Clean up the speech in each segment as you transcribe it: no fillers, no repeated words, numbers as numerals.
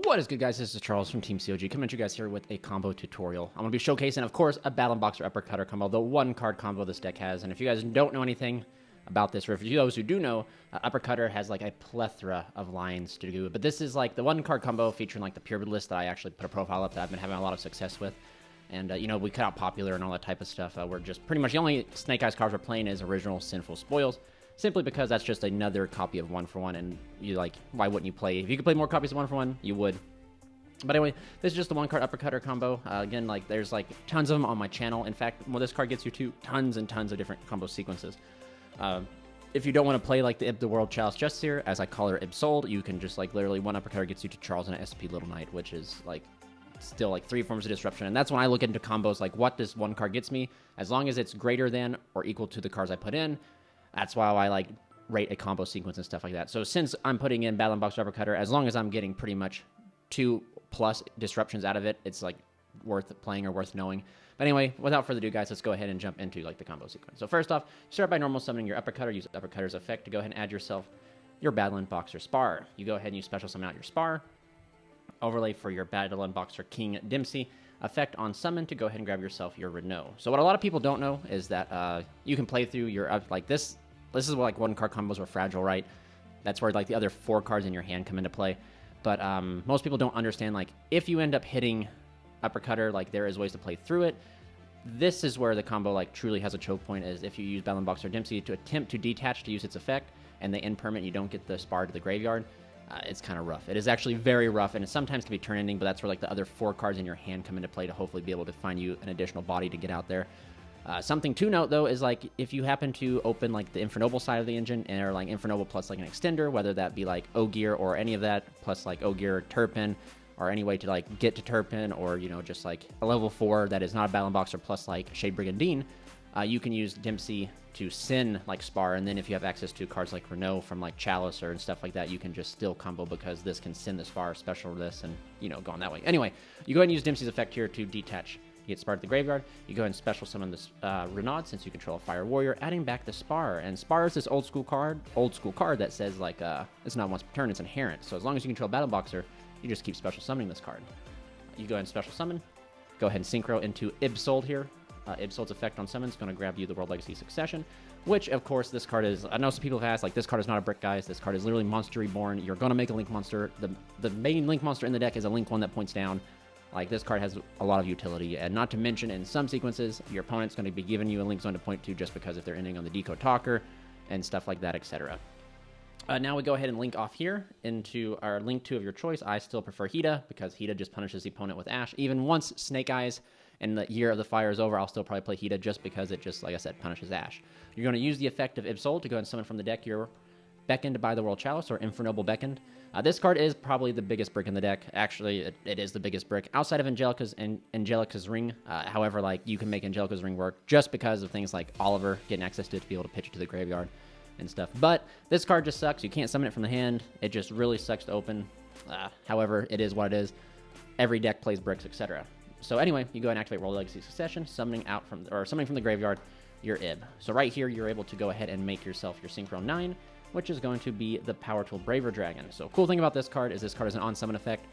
What is good, guys? This is Charles from Team COG coming at you guys here with a combo tutorial. I'm going to be showcasing, of course, a Battle Boxer Uppercutter combo, the one-card combo this deck has. And if you guys don't know anything about this, or for those who do know, Uppercutter has like a plethora of lines to do. But this is like the one-card combo featuring like the pyramid list that I actually put a profile up that I've been having a lot of success with. And, you know, we cut out popular and all that type of stuff. We're just pretty much the only Snake Eyes cards we're playing is original Sinful Spoils. Simply because that's just another copy of 1-for-1, and you like, why wouldn't you play? If you could play more copies of 1-for-1, you would. But anyway, this is just the one-card Uppercutter combo. Again, like, there's like tons of them on my channel. In fact, well, this card gets you to tons and tons of different combo sequences. If you don't want to play like the Ib the World Chalice Justice, as I call her Ib Sold, you can just like literally one Uppercutter gets you to Charles and a SP Little Knight, which is like still like 3 forms of disruption. And that's when I look into combos like what this one card gets me. As long as it's greater than or equal to the cards I put in, that's why I like rate a combo sequence and stuff like that. So since I'm putting in Battle Boxer Uppercutter, as long as I'm getting pretty much 2+ disruptions out of it, it's like worth playing or worth knowing. But anyway, without further ado, guys, let's go ahead and jump into like the combo sequence. So first off, start by normal summoning your Uppercutter. Use Uppercutter's effect to go ahead and add yourself your Battle Boxer Spar. You go ahead and you special summon out your Spar. Overlay for your Battle Boxer King Dempsey. Effect on summon to go ahead and grab yourself your Renault. So what a lot of people don't know is that you can play through your like this. This is what like one card combos are fragile, right? That's where like the other 4 cards in your hand come into play. But most people don't understand, like, if you end up hitting Uppercutter, like, there is ways to play through it. This is where the combo, like, truly has a choke point, is if you use Battle Boxer Dempsey to attempt to detach to use its effect, and they end permanent, you don't get the Spar to the graveyard. It's kind of rough. It is actually very rough, and it sometimes can be turn ending, but that's where, like, the other 4 cards in your hand come into play to hopefully be able to find you an additional body to get out there. Something to note, though, is, like, if you happen to open, like, the Infernoble side of the engine, or, like, Infernoble plus, like, an extender, whether that be, like, Ogier or any of that, plus, like, Ogier, Turpin, or any way to, like, get to Turpin, or, you know, just, like, a level 4 that is not a Battle Boxer plus, like, Shade Brigandine, you can use Dempsey to sin, like, Spar, and then if you have access to cards like Renault from, like, Chalice or and stuff like that, you can just still combo because this can sin the Spar, special this, and, you know, go on that way. Anyway, you go ahead and use Dempsey's effect here to detach. You get Spar to the graveyard. You go ahead and special summon this Renaud since you control a Fire Warrior, adding back the Spar. And Spar is this old school card that says like it's not once per turn, it's inherent. So as long as you control Battle Boxer, you just keep special summoning this card. You go ahead and special summon. Go ahead and synchro into Ibsold here. Ibsold's effect on summon is going to grab you the World Legacy Succession, which of course this card is. I know some people have asked, like, this card is not a brick, guys. This card is literally Monster Reborn. You're going to make a Link monster. The main Link monster in the deck is a Link one that points down. Like, this card has a lot of utility, and not to mention, in some sequences, your opponent's going to be giving you a Link zone to point to just because if they're ending on the Decode Talker and stuff like that, etc. Now we go ahead and link off here into our Link 2 of your choice. I still prefer Hida, because Hida just punishes the opponent with Ash. Even once Snake Eyes and the Year of the Fire is over, I'll still probably play Hida just because it just, like I said, punishes Ash. You're going to use the effect of Ibsold to go and summon from the deck your Beckoned by the World Chalice, or Infernoble Beckoned. This card is probably the biggest brick in the deck. Actually, it is the biggest brick outside of Angelica's Ring. However, like, you can make Angelica's Ring work just because of things like Oliver getting access to it to be able to pitch it to the graveyard and stuff. But this card just sucks. You can't summon it from the hand. It just really sucks to open. However, it is what it is. Every deck plays bricks, etc. So anyway, you go and activate World Legacy Succession, summoning from the graveyard your Ib. So right here, you're able to go ahead and make yourself your Synchro 9, which is going to be the Power Tool Braver Dragon. So cool thing about this card is an on-summon effect.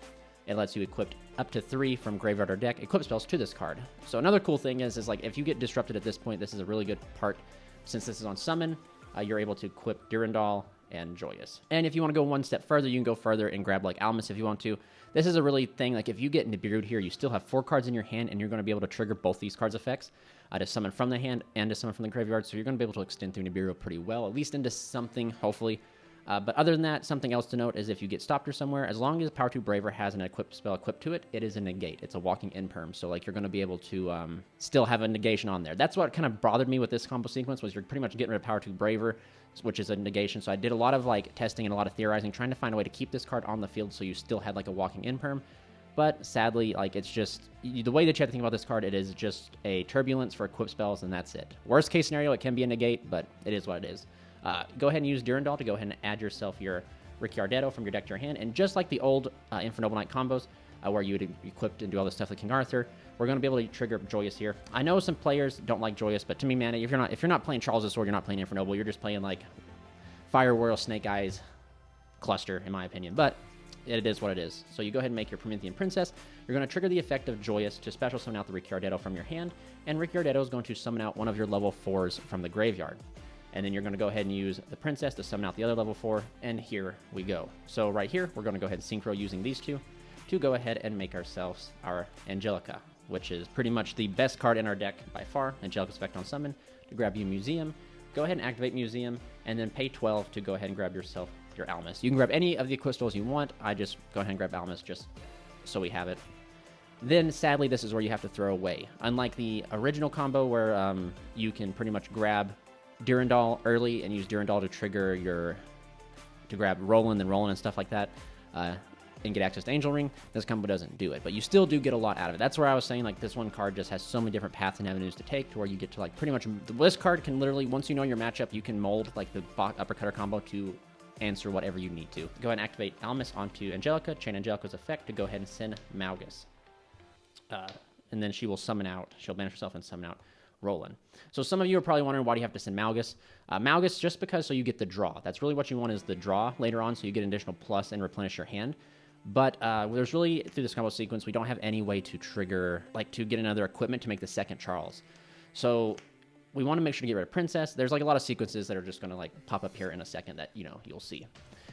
It lets you equip up to 3 from graveyard or deck equip spells to this card. So another cool thing is like, if you get disrupted at this point, this is a really good part. Since this is on summon, you're able to equip Durandal and Joyous. And if you want to go one step further, you can go further and grab like Almas if you want to. This is a really thing, like, if you get Nibiru'd here, you still have 4 cards in your hand, and you're going to be able to trigger both these cards' effects to summon from the hand and to summon from the graveyard. So you're going to be able to extend through Nibiru pretty well, at least into something, hopefully. But other than that, something else to note is if you get stopped or somewhere, as long as Power 2 Braver has an equipped spell equipped to it, it is a negate. It's a walking imperm. So like, you're going to be able to still have a negation on there. That's what kind of bothered me with this combo sequence, was you're pretty much getting rid of Power 2 Braver, which is a negation. So I did a lot of like testing and a lot of theorizing, trying to find a way to keep this card on the field so you still had like a walking imperm. But sadly, like, it's just the way that you have to think about this card. It is just a turbulence for equip spells, and that's it. Worst case scenario, it can be a negate, but it is what it is. Go ahead and use Durandal to go ahead and add yourself your Ricciardetto from your deck to your hand. And just like the old Infernoble Knight combos, where you would equip and do all this stuff like King Arthur, we're going to be able to trigger Joyous here. I know some players don't like Joyous, but to me, man, if you're not playing Charles' Sword, you're not playing Infernoble. You're just playing like Fire Warrior, Snake Eyes cluster, in my opinion. But it is what it is. So you go ahead and make your Promethean Princess. You're going to trigger the effect of Joyous to special summon out the Ricciardetto from your hand, and Ricciardetto is going to summon out one of your level 4s from the graveyard. And then you're going to go ahead and use the Princess to summon out the other level 4, and here we go. So right here, we're going to go ahead and synchro using these two to go ahead and make ourselves our Angelica, which is pretty much the best card in our deck by far. Angelica's effect on summon to grab you Museum. Go ahead and activate Museum, and then pay 12 to go ahead and grab yourself your Almas. You can grab any of the crystals you want. I just go ahead and grab Almas just so we have it. Then, sadly, this is where you have to throw away. Unlike the original combo where you can pretty much grab Durandal early and use Durandal to trigger to grab Roland and stuff like that, and get access to Angel Ring, this combo doesn't do it. But you still do get a lot out of it. That's where I was saying, like, this one card just has so many different paths and avenues to take to where you get to, like, pretty much... This card can literally, once you know your matchup, you can mold, like, the Uppercutter combo to answer whatever you need to. Go ahead and activate Almas onto Angelica, chain Angelica's effect to go ahead and send Malgus. And then she will summon out, she'll banish herself and summon out Roland. So some of you are probably wondering, why do you have to send Malgus? Malgus, just because so you get the draw. That's really what you want, is the draw later on, so you get an additional plus and replenish your hand. But there's really, through this combo sequence, we don't have any way to trigger, like, to get another equipment to make the second Charles. So we want to make sure to get rid of Princess. There's, like, a lot of sequences that are just going to, like, pop up here in a second that, you know, you'll see.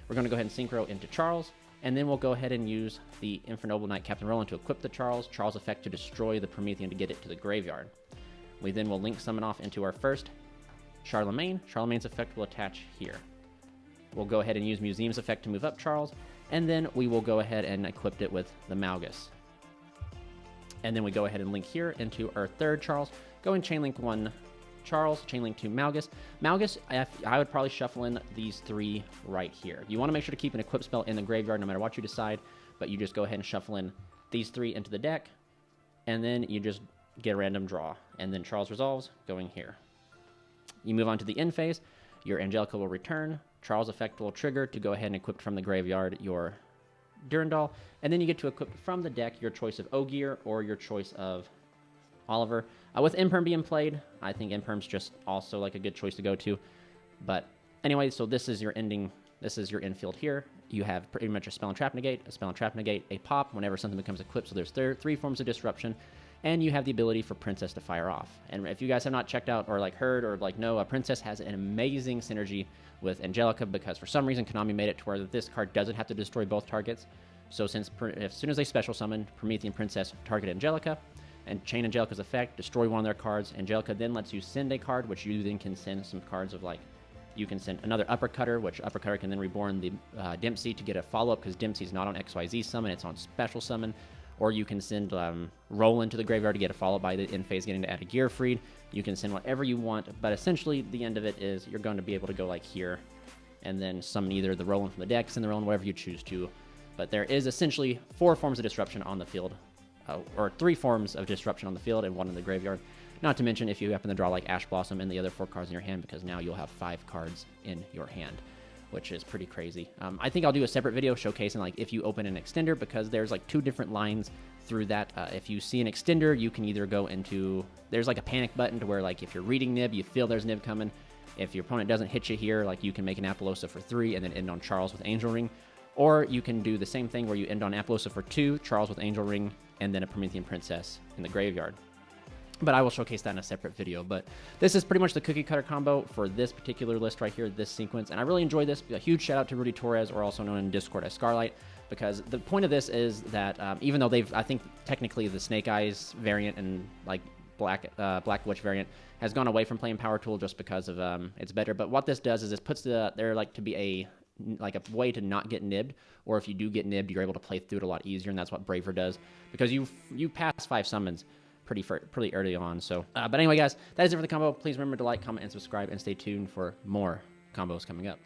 We're going to go ahead and synchro into Charles, and then we'll go ahead and use the Infernoble Knight Captain Roland to equip the Charles effect to destroy the Promethean to get it to the graveyard. We then will link summon off into our first Charlemagne. Charlemagne's effect will attach here. We'll go ahead and use Museum's effect to move up Charles, and then we will go ahead and equip it with the Malgus. And then we go ahead and link here into our third Charles. Go and chain link one Charles, chain link to Malgus. Malgus, I would probably shuffle in these three right here. You want to make sure to keep an equip spell in the graveyard no matter what you decide, but you just go ahead and shuffle in these three into the deck, and then you just get a random draw. And then Charles resolves, going here. You move on to the end phase. Your Angelica will return. Charles' effect will trigger to go ahead and equip from the graveyard your Durandal, and then you get to equip from the deck your choice of Ogier or your choice of Oliver. With Imperm being played, I think Imperm's just also like a good choice to go to. But anyway, so this is your ending. This is your infield here. You have pretty much a Spell and Trap Negate, a pop whenever something becomes equipped. So there's three forms of disruption. And you have the ability for Princess to fire off. And if you guys have not checked out or like heard or like know, Princess has an amazing synergy with Angelica, because for some reason Konami made it to where this card doesn't have to destroy both targets. So as soon as they special summon Promethean Princess, target Angelica, and chain Angelica's effect, destroy one of their cards. Angelica then lets you send a card, which you then can send some cards of, like, you can send another Uppercutter, which Uppercutter can then reborn the Dempsey to get a follow-up, because Dempsey's not on XYZ summon, it's on special summon. Or you can send Roland to the graveyard to get a follow-up by the end phase getting to add a Gearfried. You can send whatever you want, but essentially the end of it is you're going to be able to go like here and then summon either the Roland from the deck, send the Roland, whatever you choose to. But there is essentially 4 forms of disruption on the field, or 3 forms of disruption on the field and 1 in the graveyard. Not to mention if you happen to draw like Ash Blossom and the other 4 cards in your hand, because now you'll have 5 cards in your hand, which is pretty crazy. I think I'll do a separate video showcasing like if you open an extender, because there's like 2 different lines through that. If you see an extender, you can either go into, there's like a panic button to where like if you're reading Nib, you feel there's Nib coming. If your opponent doesn't hit you here, like you can make an Apollosa for 3 and then end on Charles with Angel Ring. Or you can do the same thing where you end on Apollosa for 2, Charles with Angel Ring, and then a Promethean Princess in the graveyard. But I will showcase that in a separate video. But this is pretty much the cookie cutter combo for this particular list right here, this sequence. And I really enjoyed this. A huge shout out to Rudy Torres, or also known in Discord as Scarlight, because the point of this is that even though I think technically the Snake Eyes variant and like Black Witch variant has gone away from playing Power Tool just because of it's better. But what this does is it puts there like to be a way to not get nibbed, or if you do get nibbed, you're able to play through it a lot easier, and that's what Braver does, because you pass 5 summons pretty early on. So, but anyway, guys, that is it for the combo. Please remember to like, comment, and subscribe, and stay tuned for more combos coming up.